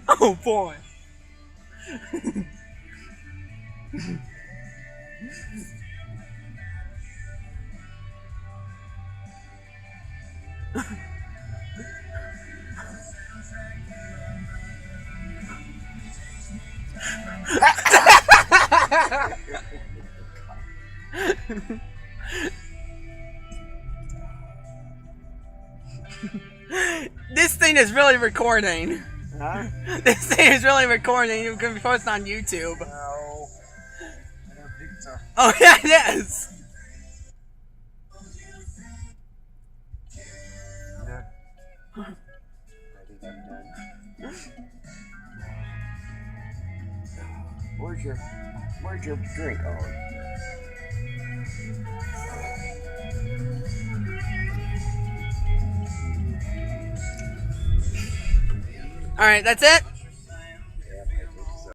Oh boy. This thing is really recording. Huh? This thing is really recording. You can be posted on YouTube. No. I don't think so. Oh yeah, it is. No. I think I'm done. Where's your drink? Oh. Alright, that's it?